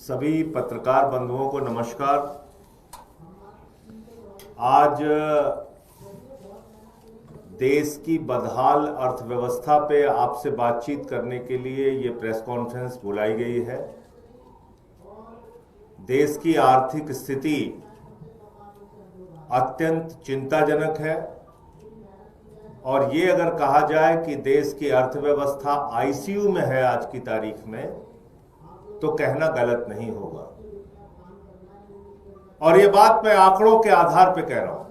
सभी पत्रकार बंधुओं को नमस्कार। आज देश की बदहाल अर्थव्यवस्था पे आपसे बातचीत करने के लिए ये प्रेस कॉन्फ्रेंस बुलाई गई है। देश की आर्थिक स्थिति अत्यंत चिंताजनक है और ये अगर कहा जाए कि देश की अर्थव्यवस्था आईसीयू में है आज की तारीख में, तो कहना गलत नहीं होगा। और ये बात मैं आंकड़ों के आधार पर कह रहा हूं।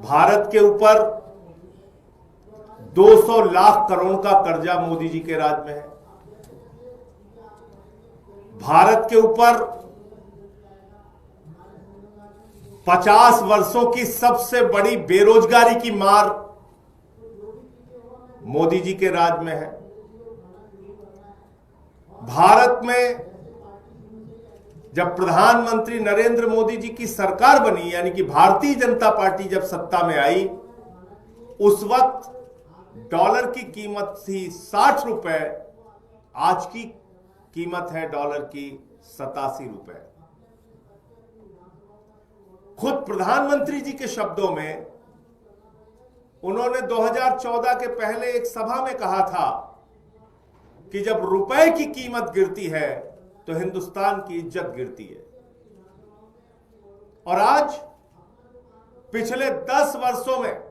भारत के ऊपर 200 लाख करोड़ का कर्जा मोदी जी के राज में है। भारत के ऊपर 50 वर्षों की सबसे बड़ी बेरोजगारी की मार मोदी जी के राज में है। भारत में जब प्रधानमंत्री नरेंद्र मोदी जी की सरकार बनी, यानी कि भारतीय जनता पार्टी जब सत्ता में आई, उस वक्त डॉलर की कीमत थी 60 रुपए, आज की कीमत है डॉलर की 87 रुपए। खुद प्रधानमंत्री जी के शब्दों में उन्होंने 2014 के पहले एक सभा में कहा था कि जब रुपए की कीमत गिरती है तो हिंदुस्तान की इज्जत गिरती है। और आज पिछले 10 वर्षों में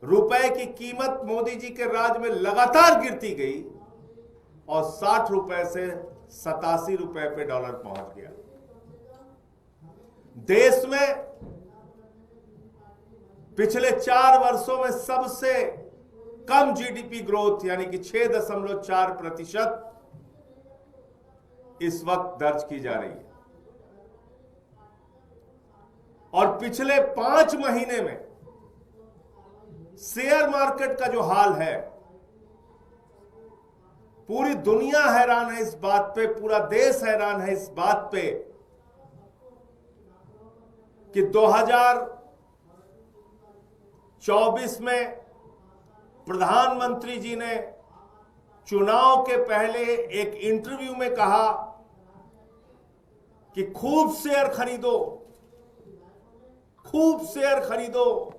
रुपए की कीमत मोदी जी के राज में लगातार गिरती गई और 60 रुपए से 87 रुपए पे डॉलर पहुंच गया। देश में पिछले 4 वर्षों में सबसे कम जीडीपी ग्रोथ यानी कि 6.4% इस वक्त दर्ज की जा रही है। और पिछले 5 महीने में शेयर मार्केट का जो हाल है, पूरी दुनिया हैरान है इस बात पे, पूरा देश हैरान है इस बात पे कि 2024 में प्रधानमंत्री जी ने चुनाव के पहले एक इंटरव्यू में कहा कि खूब शेयर खरीदो, खूब शेयर खरीदो।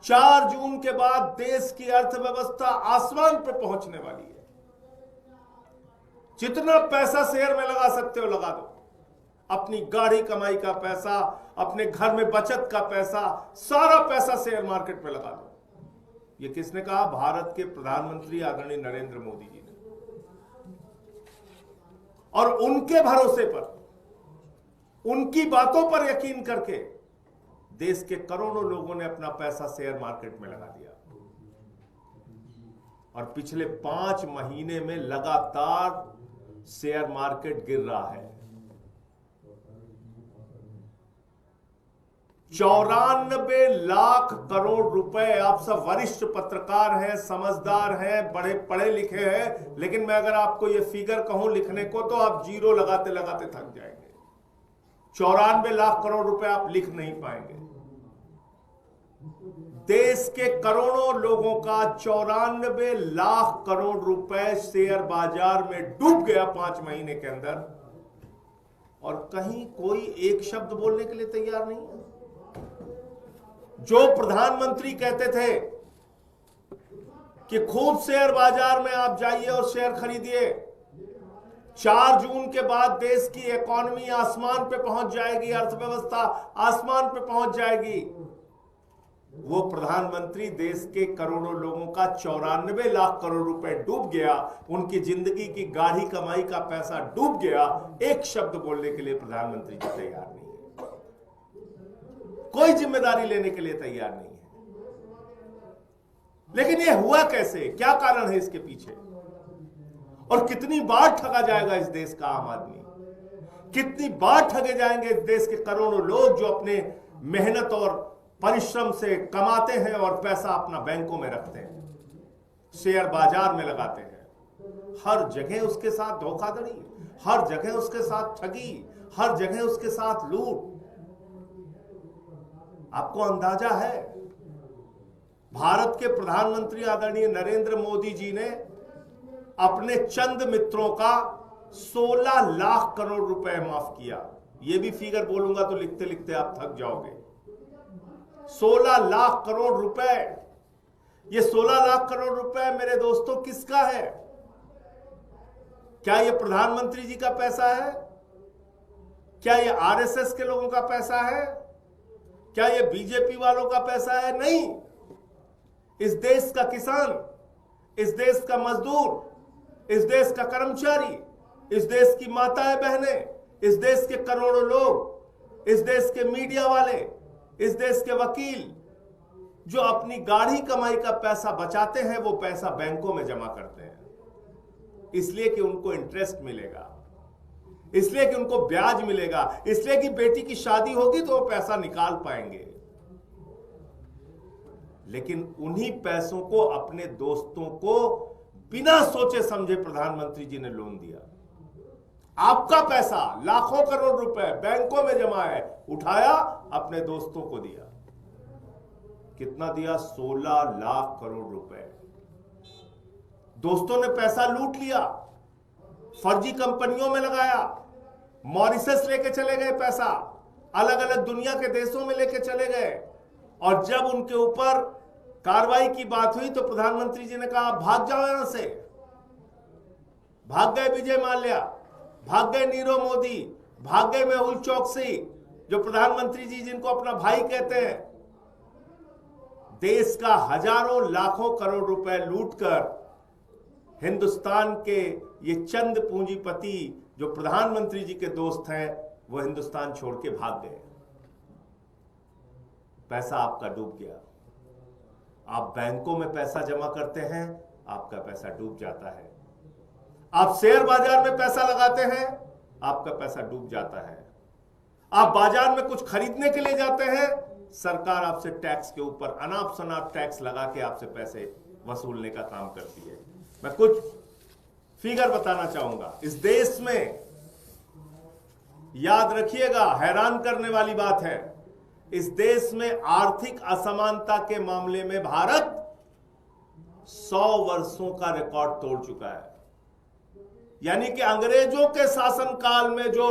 4 जून के बाद देश की अर्थव्यवस्था आसमान पर पहुंचने वाली है। जितना पैसा शेयर में लगा सकते हो लगा दो। अपनी गाढ़ी कमाई का पैसा, अपने घर में बचत का पैसा, सारा पैसा शेयर मार्केट में लगा दो। ये किसने कहा? भारत के प्रधानमंत्री आदरणीय नरेंद्र मोदी जी ने। और उनके भरोसे पर, उनकी बातों पर यकीन करके देश के करोड़ों लोगों ने अपना पैसा शेयर मार्केट में लगा दिया। और पिछले 5 महीने में लगातार शेयर मार्केट गिर रहा है। 94 लाख करोड़ रुपए। आप सब वरिष्ठ पत्रकार हैं, समझदार हैं, बड़े पढ़े लिखे हैं, लेकिन मैं अगर आपको यह फिगर कहूं लिखने को तो आप जीरो लगाते लगाते थक जाएंगे। 94 लाख करोड़ रुपए आप लिख नहीं पाएंगे। देश के करोड़ों लोगों का 94 लाख करोड़ रुपए शेयर बाजार में डूब गया 5 महीने के अंदर, और कहीं कोई एक शब्द बोलने के लिए तैयार नहीं है। जो प्रधानमंत्री कहते थे कि खूब शेयर बाजार में आप जाइए और शेयर खरीदिए, 4 जून के बाद देश की इकोनॉमी आसमान पे पहुंच जाएगी, अर्थव्यवस्था आसमान पे पहुंच जाएगी, वो प्रधानमंत्री देश के करोड़ों लोगों का 94 लाख करोड़ रुपए डूब गया, उनकी जिंदगी की गाढ़ी कमाई का पैसा डूब गया। एक शब्द बोलने के लिए प्रधानमंत्री जी तैयार नहीं है, कोई जिम्मेदारी लेने के लिए तैयार नहीं है। लेकिन यह हुआ कैसे? क्या कारण है इसके पीछे? और कितनी बार ठगा जाएगा इस देश का आम आदमी? कितनी बार ठगे जाएंगे इस देश के करोड़ों लोग जो अपने मेहनत और परिश्रम से कमाते हैं और पैसा अपना बैंकों में रखते हैं, शेयर बाजार में लगाते हैं। हर जगह उसके साथ धोखाधड़ी, हर जगह उसके साथ ठगी, हर जगह उसके साथ लूट। आपको अंदाजा है भारत के प्रधानमंत्री आदरणीय नरेंद्र मोदी जी ने अपने चंद मित्रों का 16 लाख करोड़ रुपए माफ किया। यह भी फिगर बोलूंगा तो लिखते लिखते आप थक जाओगे। 16 लाख करोड़ रुपए। ये 16 लाख करोड़ रुपए मेरे दोस्तों किसका है? क्या ये प्रधानमंत्री जी का पैसा है? क्या ये आरएसएस के लोगों का पैसा है? क्या ये बीजेपी वालों का पैसा है? नहीं। इस देश का किसान, इस देश का मजदूर, इस देश का कर्मचारी, इस देश की माताएं बहनें, इस देश के करोड़ों लोग, इस देश के मीडिया वाले, इस देश के वकील जो अपनी गाढ़ी कमाई का पैसा बचाते हैं, वो पैसा बैंकों में जमा करते हैं, इसलिए कि उनको इंटरेस्ट मिलेगा, इसलिए कि उनको ब्याज मिलेगा, इसलिए कि बेटी की शादी होगी तो वो पैसा निकाल पाएंगे। लेकिन उन्हीं पैसों को अपने दोस्तों को बिना सोचे समझे प्रधानमंत्री जी ने लोन दिया। आपका पैसा लाखों करोड़ रुपए बैंकों में जमा है, उठाया अपने दोस्तों को दिया। कितना दिया? 16 लाख करोड़ रुपए। दोस्तों ने पैसा लूट लिया, फर्जी कंपनियों में लगाया, मॉरिशस लेके चले गए पैसा, अलग अलग दुनिया के देशों में लेके चले गए। और जब उनके ऊपर कार्रवाई की बात हुई तो प्रधानमंत्री जी ने कहा भाग जाओ यहां से। भाग गए विजय माल्या, भाग गए नीरव मोदी, भाग गए मेहुल चोकसी, जो प्रधानमंत्री जी जिनको अपना भाई कहते हैं। देश का हजारों लाखों करोड़ रुपए लूटकर हिंदुस्तान के ये चंद पूंजीपति जो प्रधानमंत्री जी के दोस्त हैं, वो हिंदुस्तान छोड़ के भाग गए। पैसा आपका डूब गया। आप बैंकों में पैसा जमा करते हैं, आपका पैसा डूब जाता है। आप शेयर बाजार में पैसा लगाते हैं, आपका पैसा डूब जाता है। आप बाजार में कुछ खरीदने के लिए जाते हैं, सरकार आपसे टैक्स के ऊपर अनाप शनाप टैक्स लगा के आपसे पैसे वसूलने का काम करती है। मैं कुछ फिगर बताना चाहूंगा। इस देश में याद रखिएगा, हैरान करने वाली बात है, इस देश में आर्थिक असमानता के मामले में भारत 100 वर्षों का रिकॉर्ड तोड़ चुका है। यानी कि अंग्रेजों के शासनकाल में जो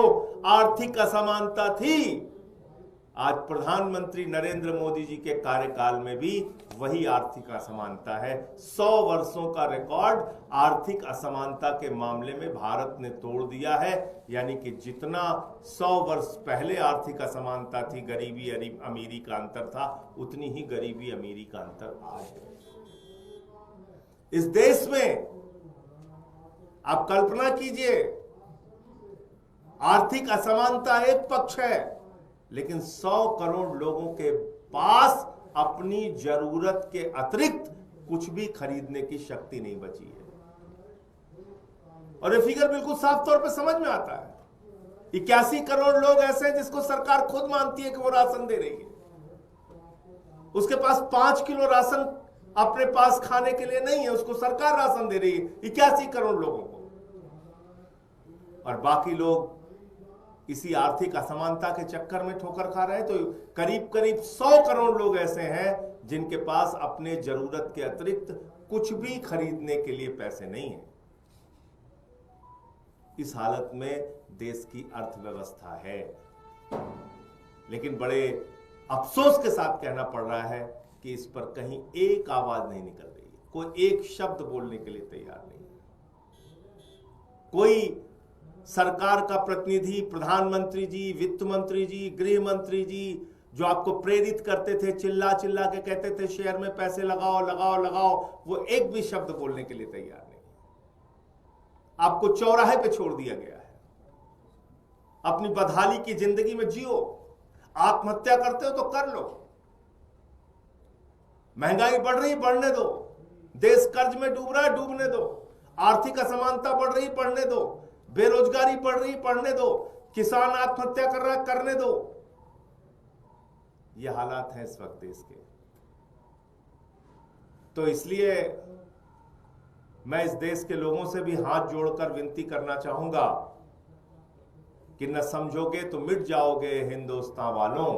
आर्थिक असमानता थी, आज प्रधानमंत्री नरेंद्र मोदी जी के कार्यकाल में भी वही आर्थिक असमानता है। 100 वर्षों का रिकॉर्ड आर्थिक असमानता के मामले में भारत ने तोड़ दिया है। यानी कि जितना 100 वर्ष पहले आर्थिक असमानता थी, गरीबी अमीरी का अंतर था, उतनी ही गरीबी अमीरी का अंतर आज है। इस देश में आप कल्पना कीजिए, आर्थिक असमानता एक पक्ष है, लेकिन 100 करोड़ लोगों के पास अपनी जरूरत के अतिरिक्त कुछ भी खरीदने की शक्ति नहीं बची है। और ये फिगर बिल्कुल साफ तौर पे समझ में आता है। 81 करोड़ लोग ऐसे हैं जिसको सरकार खुद मानती है कि वो राशन दे रही है। उसके पास 5 किलो राशन अपने पास खाने के लिए नहीं है, उसको सरकार राशन दे रही है 81 करोड़ लोगों को। और बाकी लोग इसी आर्थिक असमानता के चक्कर में ठोकर खा रहे हैं। तो करीब करीब 100 करोड़ लोग ऐसे हैं जिनके पास अपने जरूरत के अतिरिक्त कुछ भी खरीदने के लिए पैसे नहीं है। इस हालत में देश की अर्थव्यवस्था है। लेकिन बड़े अफसोस के साथ कहना पड़ रहा है कि इस पर कहीं एक आवाज नहीं निकल रही है, कोई एक शब्द बोलने के लिए तैयार नहीं है। कोई सरकार का प्रतिनिधि, प्रधानमंत्री जी, वित्त मंत्री जी, गृह मंत्री जी, जो आपको प्रेरित करते थे, चिल्ला चिल्ला के कहते थे शेयर में पैसे लगाओ लगाओ लगाओ, वो एक भी शब्द बोलने के लिए तैयार नहीं। आपको चौराहे पे छोड़ दिया गया है। अपनी बदहाली की जिंदगी में जियो। आत्महत्या करते हो तो कर लो। महंगाई बढ़ रही, बढ़ने दो। देश कर्ज में डूब रहा है, डूबने दो। आर्थिक असमानता बढ़ रही, बढ़ने दो। बेरोजगारी बढ़ रही, बढ़ने दो। किसान आत्महत्या कर रहा है, करने दो। ये हालात हैं इस वक्त देश के। तो इसलिए मैं इस देश के लोगों से भी हाथ जोड़कर विनती करना चाहूंगा कि न समझोगे तो मिट जाओगे हिंदुस्तान वालों,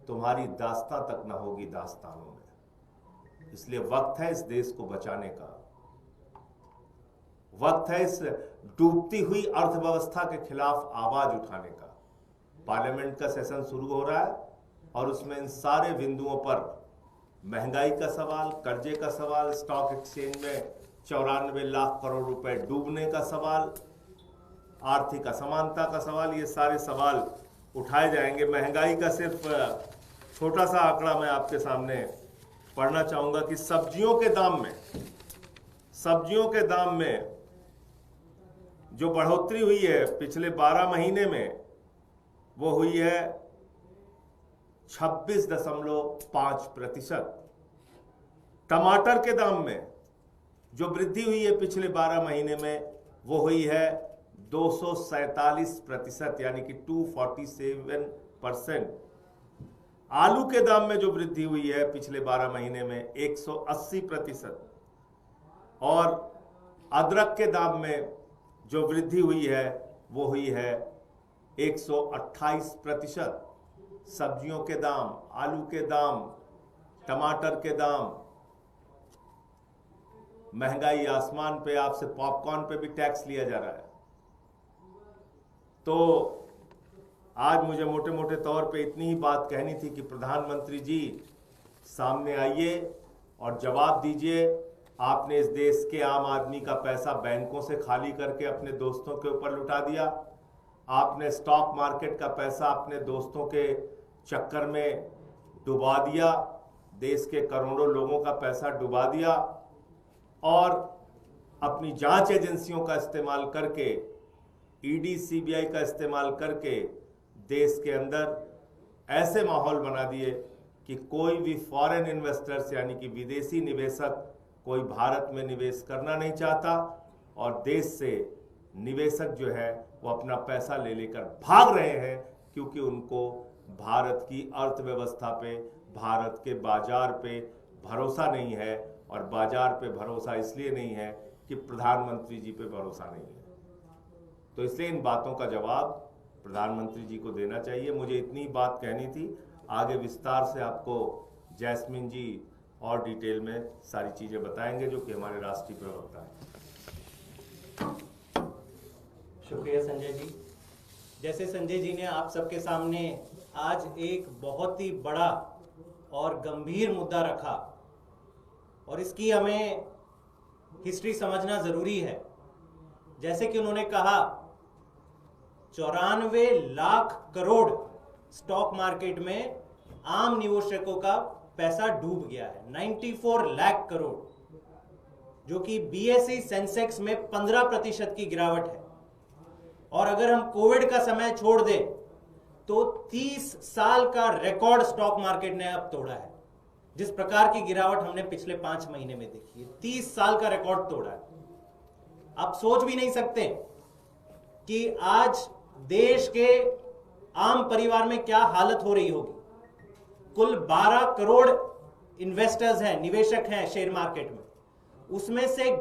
तुम्हारी दास्तां तक न होगी दास्तानों में। इसलिए वक्त है इस देश को बचाने का। वक्त है इस डूबती हुई अर्थव्यवस्था के खिलाफ आवाज उठाने का। पार्लियामेंट का सेशन शुरू हो रहा है और उसमें इन सारे बिंदुओं पर महंगाई का सवाल, कर्जे का सवाल, स्टॉक एक्सचेंज में 94 लाख करोड़ रुपए डूबने का सवाल, आर्थिक असमानता का सवाल, ये सारे सवाल उठाए जाएंगे। महंगाई का सिर्फ छोटा सा आंकड़ा मैं आपके सामने पढ़ना चाहूंगा कि सब्जियों के दाम में जो बढ़ोतरी हुई है पिछले 12 महीने में, वो हुई है 26.5%। टमाटर के दाम में जो वृद्धि हुई है पिछले 12 महीने में, वो हुई है 247%, यानी कि 247%। आलू के दाम में जो वृद्धि हुई है पिछले 12 महीने में 180%, और अदरक के दाम में जो वृद्धि हुई है वो हुई है 128%। सब्जियों के दाम, आलू के दाम, टमाटर के दाम, महंगाई आसमान पे, आपसे पॉपकॉर्न पे भी टैक्स लिया जा रहा है। तो आज मुझे मोटे मोटे तौर पे इतनी ही बात कहनी थी कि प्रधानमंत्री जी सामने आइए और जवाब दीजिए। आपने इस देश के आम आदमी का पैसा बैंकों से खाली करके अपने दोस्तों के ऊपर लुटा दिया। आपने स्टॉक मार्केट का पैसा अपने दोस्तों के चक्कर में डुबा दिया, देश के करोड़ों लोगों का पैसा डुबा दिया, और अपनी जांच एजेंसियों का इस्तेमाल करके, ईडी सीबीआई का इस्तेमाल करके देश के अंदर ऐसे माहौल बना दिए कि कोई भी फॉरेन इन्वेस्टर्स यानी कि विदेशी निवेशक कोई भारत में निवेश करना नहीं चाहता, और देश से निवेशक जो है वो अपना पैसा ले लेकर भाग रहे हैं, क्योंकि उनको भारत की अर्थव्यवस्था पे, भारत के बाजार पे भरोसा नहीं है। और बाजार पे भरोसा इसलिए नहीं है कि प्रधानमंत्री जी पे भरोसा नहीं है। तो इसलिए इन बातों का जवाब प्रधानमंत्री जी को देना चाहिए। मुझे इतनी बात कहनी थी, आगे विस्तार से आपको जैस्मिन जी और डिटेल में सारी चीजें बताएंगे, जो कि हमारे राष्ट्रीय प्रवक्ता हैं। शुक्रिया संजय जी। जैसे संजय जी ने आप सबके सामने आज एक बहुत ही बड़ा और गंभीर मुद्दा रखा, और इसकी हमें हिस्ट्री समझना जरूरी है। जैसे कि उन्होंने कहा 94 लाख करोड़ स्टॉक मार्केट में आम निवेशकों का पैसा डूब गया है, 94 लाख करोड़, जो कि बीएसई सेंसेक्स में 15% की गिरावट है। और अगर हम कोविड का समय छोड़ दें तो 30 साल का रिकॉर्ड स्टॉक मार्केट ने अब तोड़ा है। जिस प्रकार की गिरावट हमने पिछले 5 महीने में देखी है, 30 साल का रिकॉर्ड तोड़ा है। आप सोच भी नहीं सकते कि आज देश के आम परिवार में क्या हालत हो रही होगी। कुल 12 करोड़ इन्वेस्टर्स हैं, निवेशक हैं शेयर मार्केट में, उसमें से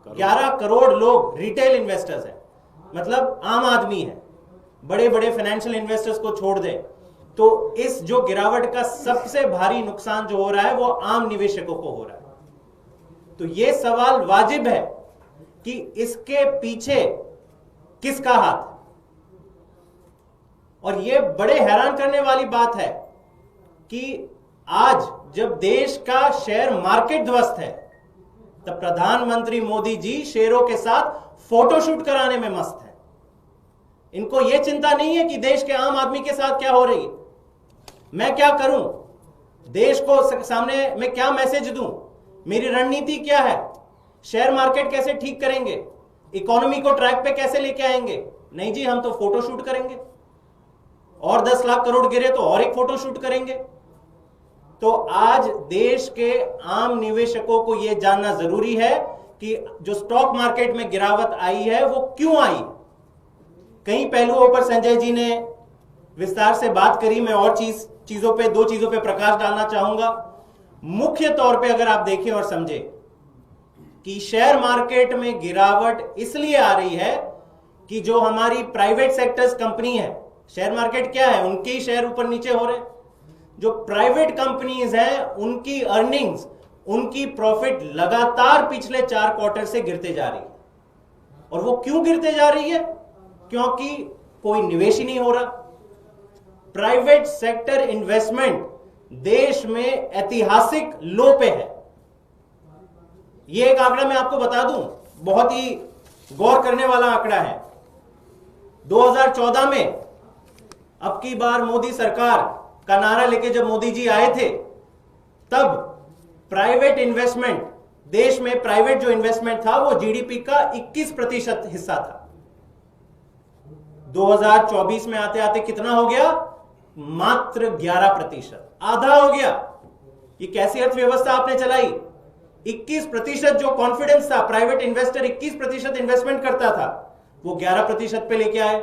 11 करोड़ लोग रिटेल इन्वेस्टर्स हैं, मतलब आम आदमी है। बड़े बड़े फाइनेंशियल इन्वेस्टर्स को छोड़ दें तो इस जो गिरावट का सबसे भारी नुकसान जो हो रहा है वो आम निवेशकों को हो रहा है। तो यह सवाल वाजिब है कि इसके पीछे किसका हाथ है। और यह बड़े हैरान करने वाली बात है कि आज जब देश का शेयर मार्केट ध्वस्त है, तब प्रधानमंत्री मोदी जी शेयरों के साथ फोटोशूट कराने में मस्त है। इनको यह चिंता नहीं है कि देश के आम आदमी के साथ क्या हो रही है, मैं क्या करूं, देश को सामने मैं क्या मैसेज दूं, मेरी रणनीति क्या है, शेयर मार्केट कैसे ठीक करेंगे, इकोनॉमी को ट्रैक पे कैसे लेके आएंगे। नहीं जी, हम तो फोटोशूट करेंगे, और 10 लाख करोड़ गिरे तो और एक फोटोशूट करेंगे। तो आज देश के आम निवेशकों को यह जानना जरूरी है कि जो स्टॉक मार्केट में गिरावट आई है वो क्यों आई। कई पहलुओं पर संजय जी ने विस्तार से बात करी, मैं और दो चीजों पे प्रकाश डालना चाहूंगा। मुख्य तौर पे अगर आप देखें और समझें कि शेयर मार्केट में गिरावट इसलिए आ रही है कि जो हमारी प्राइवेट सेक्टर्स कंपनी है, शेयर मार्केट क्या है, उनके ही शेयर ऊपर नीचे हो रहे हैं। जो प्राइवेट कंपनीज हैं उनकी अर्निंग्स, उनकी प्रॉफिट लगातार पिछले 4 क्वार्टर से गिरते जा रही है। और वो क्यों गिरते जा रही है? क्योंकि कोई निवेश ही नहीं हो रहा। प्राइवेट सेक्टर इन्वेस्टमेंट देश में ऐतिहासिक लो पे है। ये एक आंकड़ा मैं आपको बता दूं, बहुत ही गौर करने वाला आंकड़ा है। 2014 में अब की बार मोदी सरकार का नारा लेके जब मोदी जी आए थे, तब प्राइवेट इन्वेस्टमेंट, देश में प्राइवेट जो इन्वेस्टमेंट था वो जीडीपी का 21% हिस्सा था। 2024 में आते आते कितना हो गया? मात्र 11%, आधा हो गया। ये कैसी अर्थव्यवस्था आपने चलाई? 21% जो कॉन्फिडेंस था, प्राइवेट इन्वेस्टर 21% इन्वेस्टमेंट करता था, वो 11% पे लेके आए।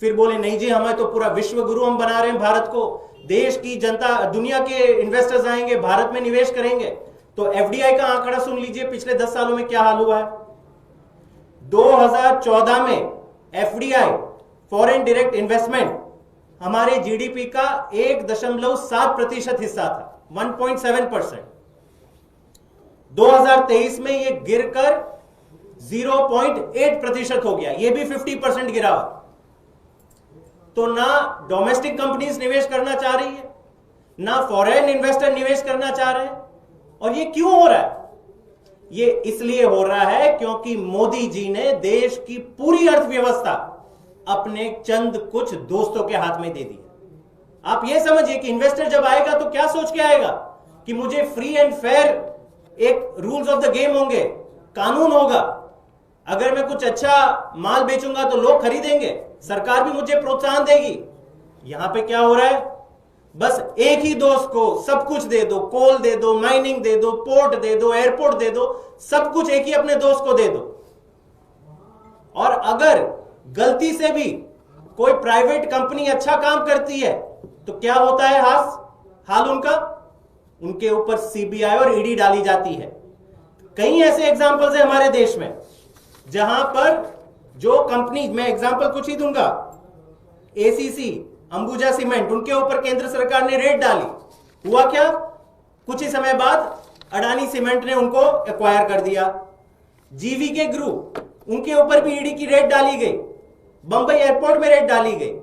फिर बोले नहीं जी, हमें तो पूरा विश्व गुरु हम बना रहे हैं भारत को, देश की जनता, दुनिया के इन्वेस्टर्स आएंगे, भारत में निवेश करेंगे। तो एफडीआई का आंकड़ा सुन लीजिए, पिछले 10 सालों में क्या हाल हुआ है। 2014 में एफडीआई, फॉरेन डायरेक्ट इन्वेस्टमेंट, हमारे जीडीपी का 1.7% हिस्सा था, 1.7%। 2023 में यह गिरकर 0.8% हो गया, यह भी 50% गिरा। तो ना डोमेस्टिक कंपनीज निवेश करना चाह रही है, ना फॉरेन इन्वेस्टर निवेश करना चाह रहे हैं। और ये क्यों हो रहा है? ये इसलिए हो रहा है क्योंकि मोदी जी ने देश की पूरी अर्थव्यवस्था अपने चंद कुछ दोस्तों के हाथ में दे दी। आप ये समझिए कि इन्वेस्टर जब आएगा तो क्या सोच के आएगा कि मुझे फ्री एंड फेयर एक रूल्स ऑफ द गेम होंगे, कानून होगा, अगर मैं कुछ अच्छा माल बेचूंगा तो लोग खरीदेंगे, सरकार भी मुझे प्रोत्साहन देगी। यहां पे क्या हो रहा है? बस एक ही दोस्त को सब कुछ दे दो, कोल दे दो, माइनिंग दे दो, पोर्ट दे दो, एयरपोर्ट दे दो, सब कुछ एक ही अपने दोस्त को दे दो। और अगर गलती से भी कोई प्राइवेट कंपनी अच्छा काम करती है तो क्या होता है हाल उनका? उनके ऊपर सीबीआई और ईडी डाली जाती है। कई ऐसे एग्जाम्पल्स हैं हमारे देश में जहां पर जो कंपनी, मैं एग्जाम्पल कुछ ही दूंगा, एसीसी, अंबुजा सीमेंट, उनके ऊपर केंद्र सरकार ने रेड डाली। हुआ क्या? कुछ ही समय बाद अडानी सीमेंट ने उनको एक्वायर कर दिया। जीवीके ग्रुप, उनके ऊपर भी ईडी की रेड डाली गई। बंबई एयरपोर्ट में रेड डाली गई।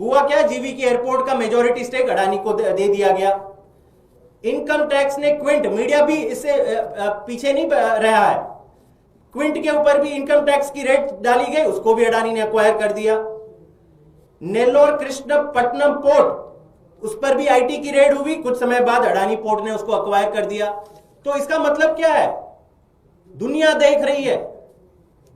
हुआ क्या? जीवीके एयरपोर्ट का मेजॉरिटी स्टेक अडानी को दे दिया गया। इनकम टैक्स ने क्विंट, मीडिया भी इससे पीछे नहीं रहा है, क्विंट के ऊपर भी इनकम टैक्स की रेट डाली गई, उसको भी अडानी ने एक्वायर कर दिया। नेल्लोर कृष्णपट्टनम पोर्ट, उस पर भी आईटी की रेड हुई, कुछ समय बाद अडानी पोर्ट ने उसको एक्वायर कर दिया। तो इसका मतलब क्या है? दुनिया देख रही है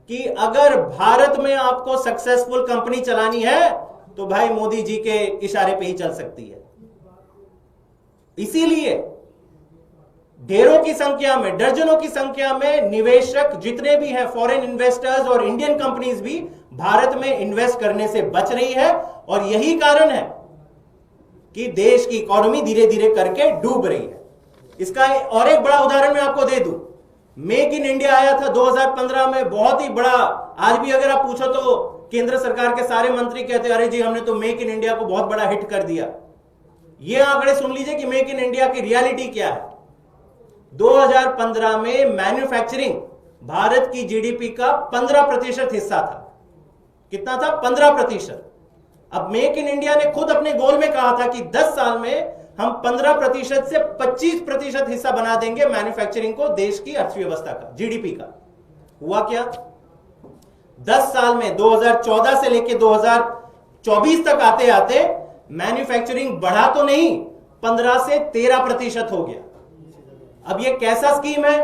कि अगर भारत में आपको सक्सेसफुल कंपनी चलानी है तो भाई मोदी जी के इशारे पे ही चल सकती है। इसीलिए ढेरों की संख्या में, दर्जनों की संख्या में निवेशक जितने भी हैं, फॉरेन इन्वेस्टर्स और इंडियन कंपनीज भी भारत में इन्वेस्ट करने से बच रही है। और यही कारण है कि देश की इकोनॉमी धीरे धीरे करके डूब रही है। इसका और एक बड़ा उदाहरण मैं आपको दे दूं। मेक इन इंडिया आया था 2015 में, बहुत ही बड़ा। आज भी अगर आप पूछो तो केंद्र सरकार के सारे मंत्री कहते हैं अरे जी हमने तो मेक इन इंडिया को बहुत बड़ा हिट कर दिया। ये आंकड़े सुन लीजिए कि मेक इन इंडिया की रियलिटी क्या है। 2015 में मैन्युफैक्चरिंग भारत की जीडीपी का 15% हिस्सा था। कितना था? 15%। अब मेक इन इंडिया ने खुद अपने गोल में कहा था कि 10 साल में हम 15% से 25% हिस्सा बना देंगे मैन्युफैक्चरिंग को, देश की अर्थव्यवस्था का, जीडीपी का। हुआ क्या? 10 साल में 2014 से लेकर 2024 तक आते आते मैन्युफैक्चरिंग बढ़ा तो नहीं, 15 से 13% हो गया। अब ये कैसा स्कीम है?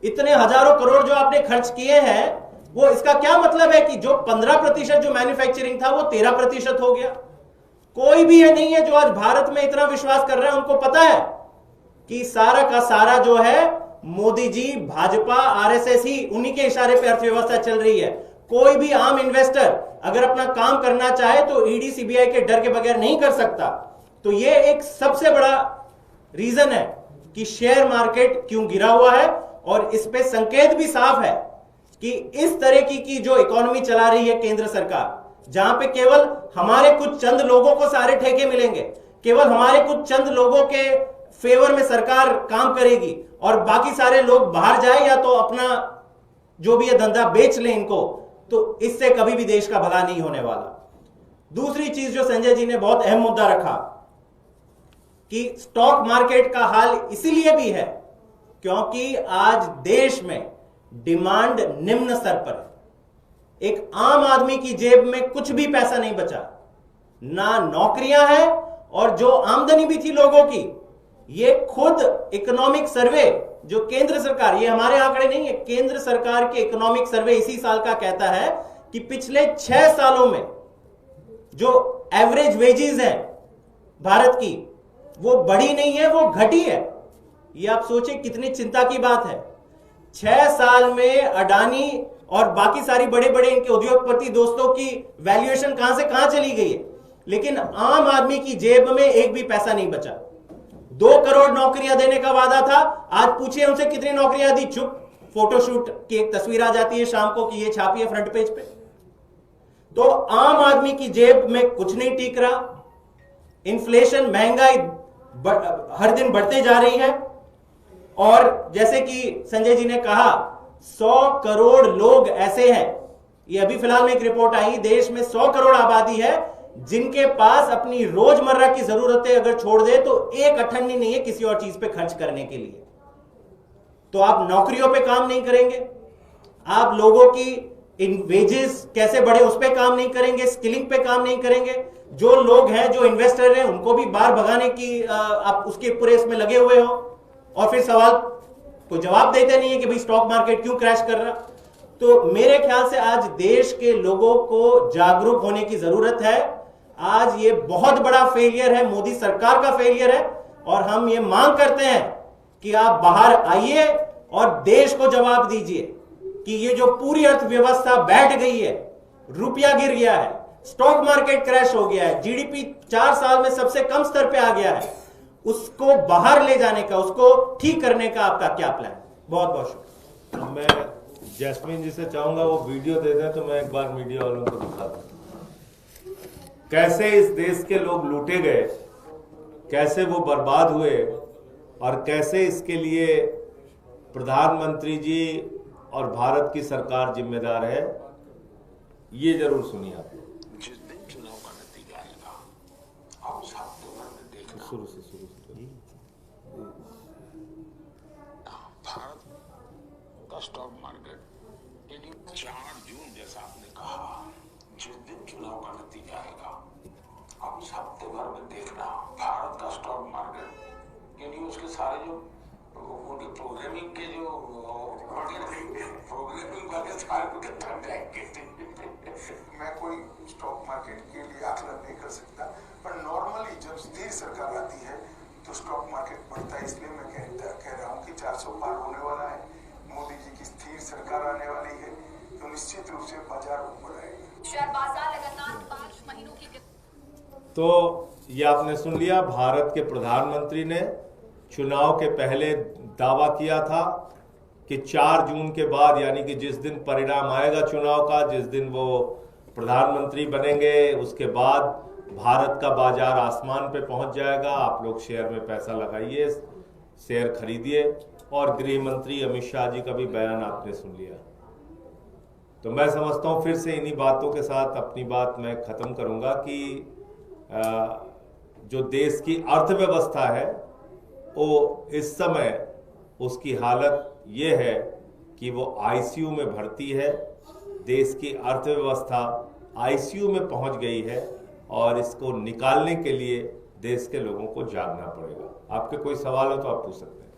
इतने हजारों करोड़ जो आपने खर्च किए हैं, वो इसका क्या मतलब है कि जो 15% जो मैन्युफैक्चरिंग था वो 13% हो गया। कोई भी है नहीं है जो आज भारत में इतना विश्वास कर रहा है। उनको पता है कि सारा का सारा जो है मोदी जी, भाजपा, आरएसएस ही, उन्हीं के इशारे पे अर्थव्यवस्था चल रही है। कोई भी आम इन्वेस्टर अगर अपना काम करना चाहे तो ईडी सीबीआई के डर के बगैर नहीं कर सकता। तो ये एक सबसे बड़ा रीजन है कि शेयर मार्केट क्यों गिरा हुआ है। और इस पे संकेत भी साफ है कि इस तरह की जो इकोनॉमी चला रही है केंद्र सरकार, जहां पे केवल हमारे कुछ चंद लोगों को सारे ठेके मिलेंगे, केवल हमारे कुछ चंद लोगों के फेवर में सरकार काम करेगी और बाकी सारे लोग बाहर जाए या तो अपना जो भी है धंधा बेच लें इनको, तो इससे कभी भी देश का भला नहीं होने वाला। दूसरी चीज जो संजय जी ने बहुत अहम मुद्दा रखा कि स्टॉक मार्केट का हाल इसीलिए भी है क्योंकि आज देश में डिमांड निम्न स्तर पर है। एक आम आदमी की जेब में कुछ भी पैसा नहीं बचा, ना नौकरियां हैं, और जो आमदनी भी थी लोगों की, ये खुद इकोनॉमिक सर्वे जो केंद्र सरकार, ये हमारे आंकड़े नहीं है, केंद्र सरकार के इकोनॉमिक सर्वे इसी साल का कहता है कि पिछले 6 सालों में जो एवरेज वेजेस हैं भारत की, वो बढ़ी नहीं है, वो घटी है। ये आप सोचिए कितनी चिंता की बात है। 6 साल में अडानी और बाकी सारी बड़े बड़े इनके उद्योगपति दोस्तों की वैल्यूएशन कहां से कहां चली गई है, लेकिन आम आदमी की जेब में एक भी पैसा नहीं बचा। 2 करोड़ नौकरियां देने का वादा था, आज पूछिए उनसे कितनी नौकरियां दी, चुप। फोटोशूट की एक तस्वीर आ जाती है शाम को कि ये छापिए फ्रंट पेज पे। तो आम आदमी की जेब में कुछ नहीं टिक रहा। इन्फ्लेशन, महंगाई हर दिन बढ़ते जा रही है, और जैसे कि संजय जी ने कहा 100 करोड़ लोग ऐसे हैं, ये अभी फिलहाल में एक रिपोर्ट आई, देश में 100 करोड़ आबादी है जिनके पास अपनी रोजमर्रा की जरूरतें अगर छोड़ दे तो एक अठन्नी नहीं है किसी और चीज पे खर्च करने के लिए। तो आप नौकरियों पे काम नहीं करेंगे, आप लोगों की इन वेजेस कैसे बढ़े उस पे काम नहीं करेंगे, स्किलिंग पे काम नहीं करेंगे। जो लोग हैं, जो इन्वेस्टर हैं, उनको भी बाहर भगाने की आप उसके पूरे इसमें लगे हुए हो, और फिर सवाल कोई जवाब देते नहीं है कि भाई स्टॉक मार्केट क्यों क्रैश कर रहा। तो मेरे ख्याल से आज देश के लोगों को जागरूक होने की जरूरत है। आज ये बहुत बड़ा फेलियर है, मोदी सरकार का फेलियर है, और हम ये मांग करते हैं कि आप बाहर आइए और देश को जवाब दीजिए कि ये जो पूरी अर्थव्यवस्था बैठ गई है, रुपया गिर गया है, स्टॉक मार्केट क्रैश हो गया है, जीडीपी 4 साल में सबसे कम स्तर पे आ गया है, उसको बाहर ले जाने का, उसको ठीक करने का आपका क्या प्लान? बहुत बहुत शुक्रिया। मैं जैस्मीन जी से चाहूंगा वो वीडियो दे दें तो मैं एक बार मीडिया वालों को दिखा दूं कैसे इस देश के लोग लूटे गए, कैसे वो बर्बाद हुए, और कैसे इसके लिए प्रधानमंत्री जी और भारत की सरकार जिम्मेदार है। ये जरूर सुनिए आप लोग। जिस दिन चुनाव का नतीजा आएगा, आप उस हफ्ते भर में देखना शुरू से भारत का स्टॉक मार्केट, यानी 4 जून जैसा आपने कहा, जिस दिन चुनाव का नतीजा आएगा, आप उस हफ्ते भर में देखना भारत का स्टॉक मार्केट, यानी उसके सारे जो उनके प्रोग्रामिंग के जो प्रोग्रामिंग वाले सारे थक जाएंगे। मैं कोई स्टॉक मार्केट के लिए आकलन नहीं कर सकता, पर नॉर्मली जब स्थिर सरकार आती है तो स्टॉक मार्केट बढ़ता है। इसलिए मैं कह रहा हूँ कि 400 पार होने वाला है, मोदी जी की स्थिर सरकार आने वाली है, तो निश्चित रूप से बाजार ऊपर आएगा। शेयर बाजार लगातार 5 महीनों की। तो ये आपने सुन लिया, भारत के प्रधानमंत्री ने चुनाव के पहले दावा किया था कि 4 जून के बाद, यानी कि जिस दिन परिणाम आएगा चुनाव का, जिस दिन वो प्रधानमंत्री बनेंगे, उसके बाद भारत का बाजार आसमान पे पहुंच जाएगा। आप लोग शेयर में पैसा लगाइए, शेयर खरीदिए। और गृह मंत्री अमित शाह जी का भी बयान आपने सुन लिया। तो मैं समझता हूं फिर से इन्हीं बातों के साथ अपनी बात मैं खत्म करूंगा कि जो देश की अर्थव्यवस्था है वो इस समय उसकी हालत ये है कि वो आईसीयू में भर्ती है। देश की अर्थव्यवस्था आईसीयू में पहुंच गई है, और इसको निकालने के लिए देश के लोगों को जागना पड़ेगा। आपके कोई सवाल हो तो आप पूछ सकते हैं।